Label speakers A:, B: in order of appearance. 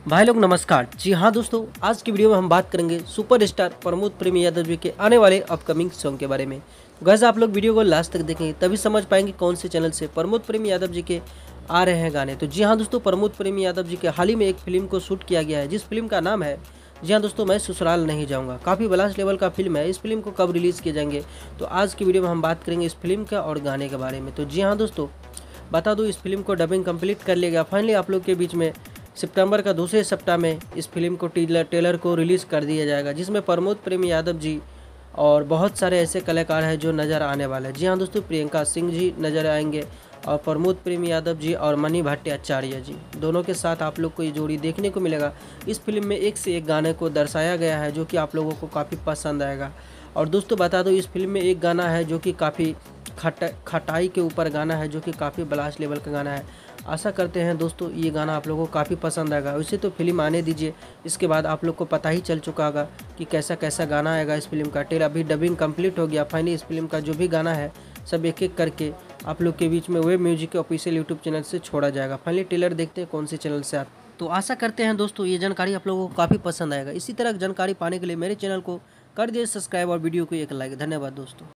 A: भाई लोग नमस्कार। जी हाँ दोस्तों, आज की वीडियो में हम बात करेंगे सुपरस्टार प्रमोद प्रेमी यादव जी के आने वाले अपकमिंग सॉन्ग के बारे में। गैस आप लोग वीडियो को लास्ट तक देखेंगे तभी समझ पाएंगे कौन से चैनल से प्रमोद प्रेमी यादव जी के आ रहे हैं गाने। तो जी हाँ दोस्तों, प्रमोद प्रेमी यादव जी के हाल ही में एक फिल्म को शूट किया गया है जिस फिल्म का नाम है, जी हाँ दोस्तों, मैं ससुराल नहीं जाऊँगा। काफ़ी ब्लास्ट लेवल का फिल्म है। इस फिल्म को कब रिलीज़ किए जाएंगे, तो आज की वीडियो में हम बात करेंगे इस फिल्म का और गाने के बारे में। तो जी हाँ दोस्तों, बता दूँ इस फिल्म को डबिंग कंप्लीट कर लिया गया फाइनली आप लोग के बीच में। सितंबर का दूसरे सप्ताह में इस फिल्म को ट्रेलर को रिलीज़ कर दिया जाएगा, जिसमें प्रमोद प्रेमी यादव जी और बहुत सारे ऐसे कलाकार हैं जो नज़र आने वाले हैं। जी हाँ दोस्तों, प्रियंका सिंह जी नज़र आएंगे और प्रमोद प्रेमी यादव जी और मनी भट्टाचार्य जी, दोनों के साथ आप लोग को ये जोड़ी देखने को मिलेगा। इस फिल्म में एक से एक गाने को दर्शाया गया है जो कि आप लोगों को काफ़ी पसंद आएगा। और दोस्तों बता दो, इस फिल्म में एक गाना है जो कि काफ़ी खटाई के ऊपर गाना है, जो कि काफ़ी ब्लास्ट लेवल का गाना है। आशा करते हैं दोस्तों ये गाना आप लोगों को काफ़ी पसंद आएगा। वैसे तो फिल्म आने दीजिए, इसके बाद आप लोग को पता ही चल चुका होगा कि कैसा कैसा गाना आएगा इस फिल्म का। अभी डबिंग कंप्लीट हो गया फाइनली। इस फिल्म का जो भी गाना है सब एक एक करके आप लोग के बीच में वेब म्यूजिक के ऑफिशियल यूट्यूब चैनल से छोड़ा जाएगा। फाइनली ट्रेलर देखते हैं कौन से चैनल से आप। तो आशा करते हैं दोस्तों ये जानकारी आप लोगों को काफ़ी पसंद आएगा। इसी तरह जानकारी पाने के लिए मेरे चैनल को कर दिए सब्सक्राइब और वीडियो को एक लाइक। धन्यवाद दोस्तों।